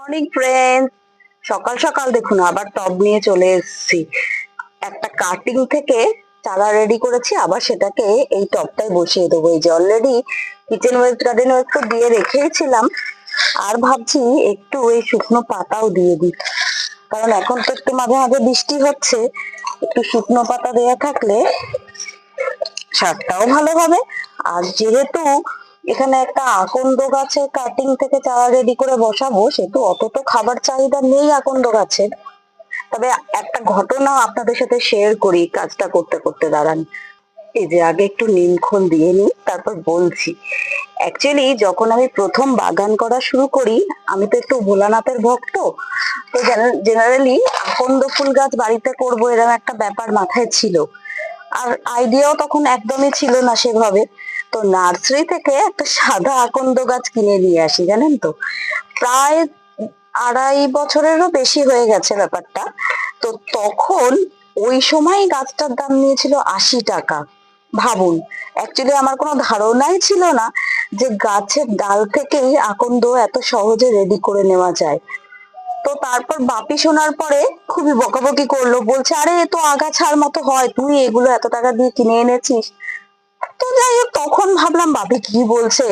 Morning friend, সকাল সকাল দেখুন আবার টব নিয়ে চলে এসেছি। একটা কাটিং থেকে চারা রেডি করেছি, আবার সেটাকে এই টবটায় বসিয়ে দেবো। এই যে already kitchen West garden West তো দিয়ে রেখেছিলাম, আর ভাবছি একটু এই শুকনো পাতাও দিয়ে দিই, কারণ এখন তো একটু মাঝে মাঝে বৃষ্টি হচ্ছে। একটু শুকনো পাতা দেওয়া থাকলে স্বাদটাও ভালো হবে। আর যেহেতু এখানে একটা আকন্দ গাছের কাটিং থেকে চারা রেডি করে বসাবো, সেহেতু অত তো খাবার চাহিদা নেই আকন্দ গাছের। তবে একটা ঘটনা আপনাদের সাথে শেয়ার করি কাজটা করতে করতে, দাঁড়ান। এই যে আগে একটু নিমখোল দিয়ে নিই, তারপর বলছি। অ্যাকচুয়ালি যখন আমি প্রথম বাগান করা শুরু করি, আমি তো একটু ভোলানাথের ভক্ত, তো জেনারেলি আকন্দ ফুল গাছ বাড়িতে করবো এরকম একটা ব্যাপার মাথায় ছিল। আর আইডিয়াও তখন একদমই ছিল না সেভাবে। তো নার্সারি থেকে একটা সাদা আকন্দ গাছ কিনে নিয়ে আসি, জানেন তো। প্রায় 2.5 বছরেরও বেশি হয়ে গেছে ব্যাপারটা। তো তখন ওই সময় গাছটার দাম নিয়েছিল 80 টাকা। ভাবুন, অ্যাকচুয়ালি আমার কোনো ধারণাই ছিল না যে গাছের ডাল থেকেই আকন্দ এত সহজে রেডি করে নেওয়া যায়। তো তারপর বাপি শোনার পরে খুবই বকাবকি করলো, বলছে আরে এ তো আগাছার মতো হয়, তুই এগুলো এত টাকা দিয়ে কিনে এনেছিস। তো যাই হোক, তখন ভাবলাম বাপি কি বলছে,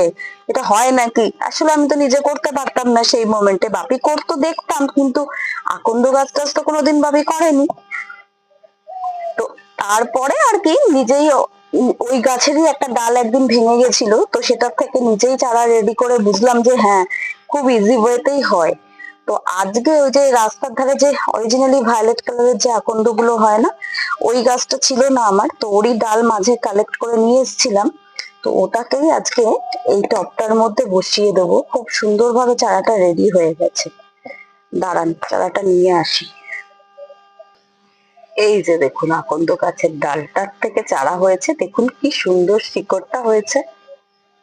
এটা হয় নাকি। আসলে আমি তো নিজে করতে পারতাম না সেই মোমেন্টে, বাপি করতো দেখতাম, কিন্তু আকন্দ গাছ টাছ তো কোনোদিন বাপি করেনি। তো তারপরে আর কি নিজেই ওই গাছেরই একটা ডাল একদিন ভেঙে গেছিল, তো সেটার থেকে নিজেই চারা রেডি করে বুঝলাম যে হ্যাঁ, খুব ইজি ওয়েতেই হয়। তো আজকে ওই যে রাস্তার ধারে যে অরিজিনালি ভায়োলেট কালারের যে আকন্দ গুলো হয় না, ওই গাছটা ছিল না আমার, তো ওরই ডাল মাঝে কালেক্ট করে নিয়ে এসেছিলাম। তো ওটাকেই আজকে এই টবটার মধ্যে বসিয়ে দেবো। খুব সুন্দরভাবে চারাটা রেডি হয়ে গেছে। দাঁড়ান, চারাটা নিয়ে আসি। এই যে দেখুন, আকন্দ গাছের ডালটার থেকে চারা হয়েছে, দেখুন কি সুন্দর শিকড়টা হয়েছে,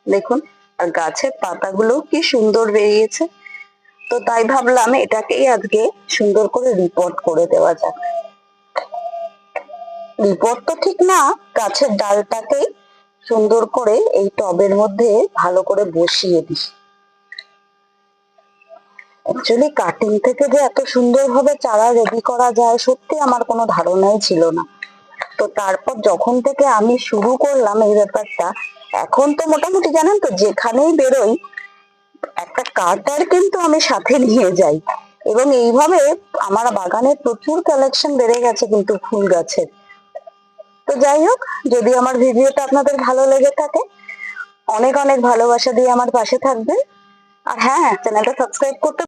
দেখুন। আর গাছের পাতাগুলো কি সুন্দর বেরিয়েছে। তো তাই ভাবলাম এটাকেই আজকে সুন্দর করে রিপোর্ট করে দেওয়া যাক। রিপোর্ট তো ঠিক না, গাছের ডালটাকেই সুন্দর করে এই টবের মধ্যে ভালো করে বসিয়ে দিই। অ্যাকচুয়ালি কাটিং থেকে যে এত সুন্দরভাবে চারা রেডি করা যায়, সত্যি আমার কোনো ধারণাই ছিল না। তো তারপর যখন থেকে আমি শুরু করলাম এই ব্যাপারটা, এখন তো মোটামুটি জানেন তো, যেখানেই বেরোই একটা কাটার কিন্তু আমি সাথে নিয়ে যাই। এবং এইভাবে আমার বাগানে প্রচুর কালেকশন বেড়ে গেছে কিন্তু ফুল গাছের। তো যাই হোক, যদি আমার ভিডিওটা আপনাদের ভালো লেগে থাকে, অনেক অনেক ভালোবাসা দিয়ে আমার পাশে থাকবেন। আর হ্যাঁ, চ্যানেলটা সাবস্ক্রাইব করতে